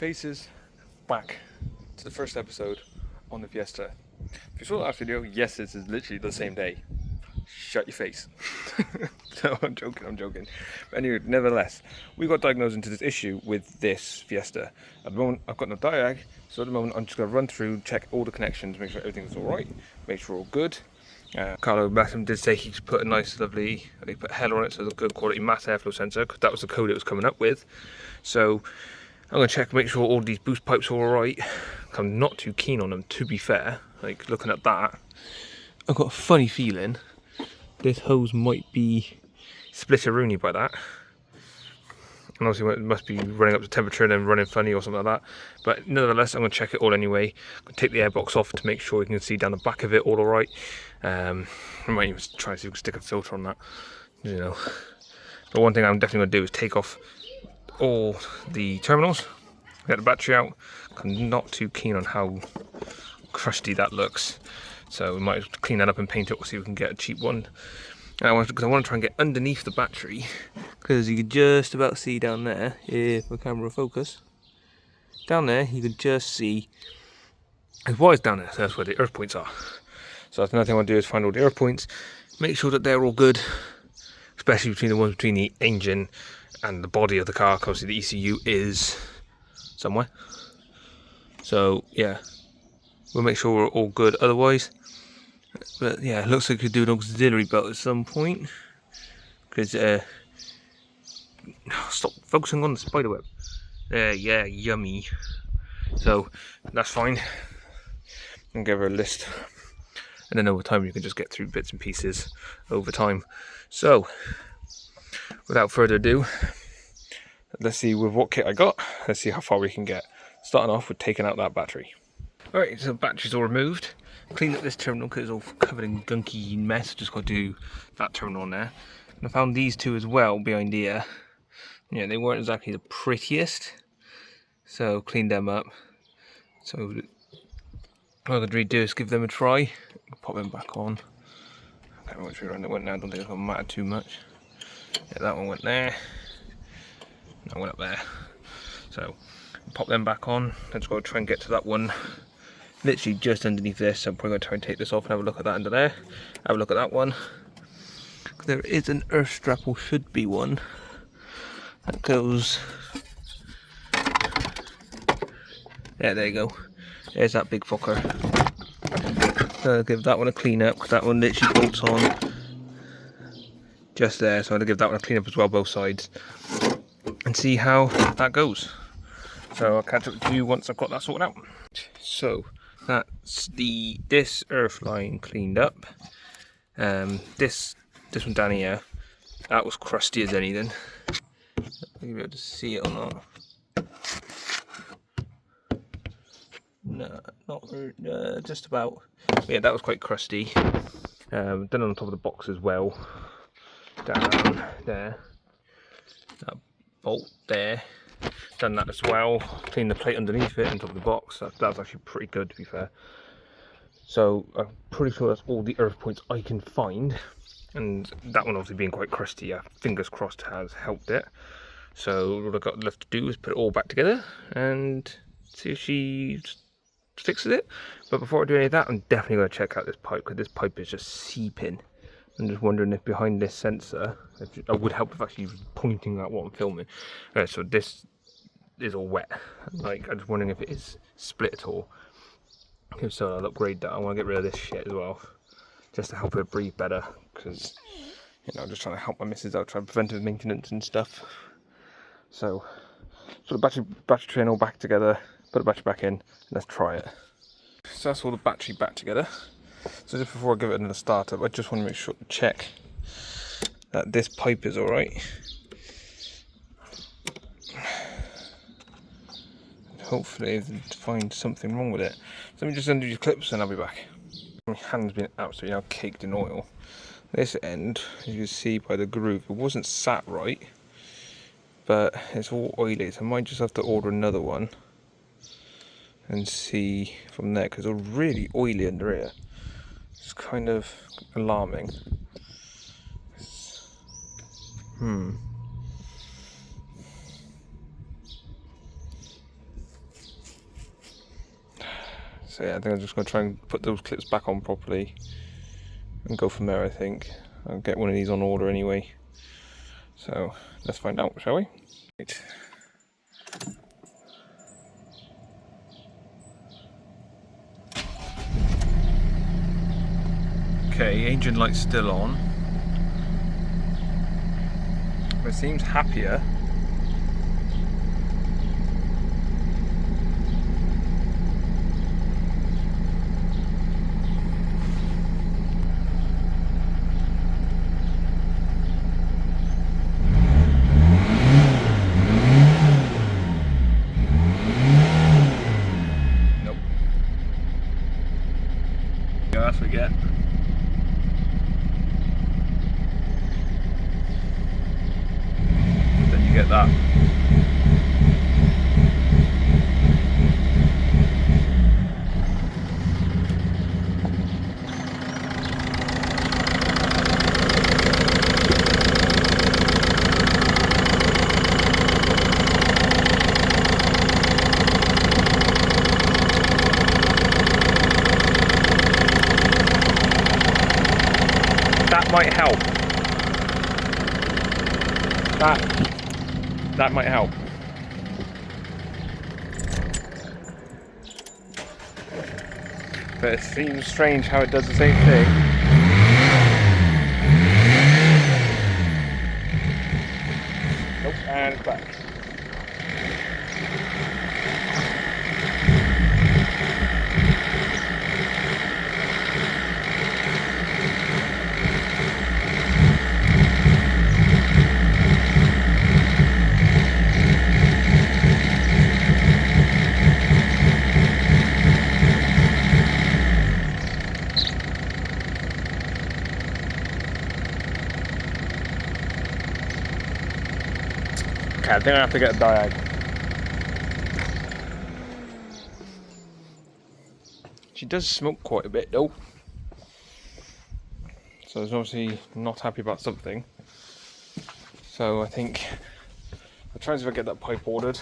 faces back to the first episode on the Fiesta. If you saw the last video, yes, this is literally the same day. Shut your face. No, I'm joking. But anyway, nevertheless, we got diagnosed into this issue with this Fiesta. At the moment, I've got no diag, so at the moment, I'm just going to run through, check all the connections, make sure everything's alright, make sure all good. Carlo Bassam did say he just put a nice, lovely, he put Heller on it, so it's a good quality mass airflow sensor, because that was the code it was coming up with. So I'm going to check, make sure all these boost pipes are alright. I'm not too keen on them, to be fair. Like, looking at that, I've got a funny feeling this hose might be splitteroonie by that. And obviously it must be running up to temperature and then running funny or something like that. But nevertheless, I'm going to check it all anyway. I'm going to take the airbox off to make sure you can see down the back of it all alright. I might even try to see if we can stick a filter on that, you know. But one thing I'm definitely going to do is take off all the terminals, get the battery out. I'm not too keen on how crusty that looks. So we might clean that up and paint it. We'll see if we can get a cheap one. And I want to try and get underneath the battery, because you can just about see down there, if the camera will focus, down there you can just see there's wires down there, so that's where the earth points are. So that's another thing I want to do, is find all the earth points, make sure that they're all good, especially between the ones between the engine and the body of the car, because obviously the ECU is somewhere. So yeah, we'll make sure we're all good otherwise. But yeah, it looks like we could do an auxiliary belt at some point, because stop focusing on the spider web. Yeah, yummy. So that's fine. I'll give her a list, and then over time you can just get through bits and pieces over time. So without further ado, let's see with what kit I got. Let's see how far we can get. Starting off with taking out that battery. Alright, so the battery's all removed. Cleaned up this terminal because it's all covered in gunky mess. Just got to do that terminal on there. And I found these two as well behind here. Yeah, they weren't exactly the prettiest, so cleaned them up. So what I'm going to redo is give them a try. Pop them back on. I can't remember which way around it went now. I don't think it's going to matter too much. Yeah, that one went there. That went up there. So pop them back on. Let's go try and get to that one. Literally just underneath this, so I'm probably going to try and take this off and have a look at that under there. Have a look at that one. There is an earth strap, or should be one, that goes... Yeah, there you go. There's that big fucker. So I'll give that one a clean up, because that one literally bolts on just there. So I'm going to give that one a clean up as well, both sides, and see how that goes. So I'll catch up with you once I've got that sorted out. So that's this earth line cleaned up. This one down here, that was crusty as anything. You'll be able to see it or not. No, not just about. Yeah, that was quite crusty. Done on top of the box as well. Down there. That bolt there. Done that as well. Cleaned the plate underneath it on top of the box. That's actually pretty good, to be fair. So I'm pretty sure that's all the earth points I can find, and that one obviously being quite crusty, fingers crossed, has helped it. So what I've got left to do is put it all back together and see if she fixes it. But before I do any of that, I'm definitely going to check out this pipe, because this pipe is just seeping. I'm just wondering if behind this sensor, it would help if actually pointing at what I'm filming. So this is all wet. Like, I'm just wondering if it is split at all. If so, I'll upgrade that. I want to get rid of this shit as well, just to help her breathe better, because, you know, I'm just trying to help my missus out, trying preventive maintenance and stuff. So the battery tray all back together, put the battery back in, and let's try it. So that's all the battery back together. So just before I give it another startup, I just want to make sure, check that this pipe is alright. Hopefully find something wrong with it. So let me just undo these clips and I'll be back. My hand's been absolutely now caked in oil. This end, as you can see by the groove, it wasn't sat right, but it's all oily, so I might just have to order another one and see from there, because it's really oily under here. It's kind of alarming. So yeah, I think I'm just going to try and put those clips back on properly and go from there. I think I'll get one of these on order anyway. So let's find out, shall we? Right. Okay, engine light's still on. But it seems happier. Nope. Yeah, that's what we get. Then you get that. That might help. That might help. But it seems strange how it does the same thing. Nope, and it's back. Okay, I think I have to get a diag. She does smoke quite a bit though. So it's obviously not happy about something. So I think I'll try and see if I get that pipe ordered.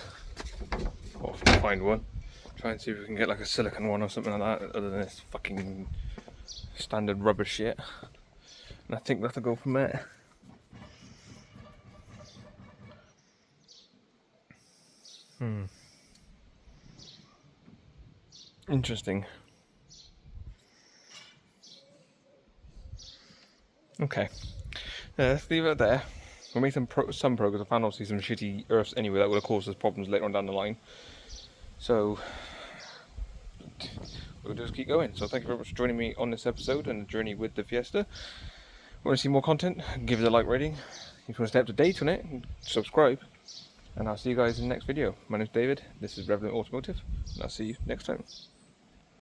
Or if I can find one. Try and see if we can get like a silicone one or something like that, other than this fucking standard rubber shit. And I think we'll have to go from there. Interesting. Okay. Let's leave it there. We'll make some progress. I found obviously some shitty earths anyway that would have caused us problems later on down the line. So we'll just keep going. So thank you very much for joining me on this episode and the journey with the Fiesta. Want to see more content? Give it a like rating. If you want to stay up to date on it, subscribe. And I'll see you guys in the next video. My name's David. This is Automotive, and I'll see you next time.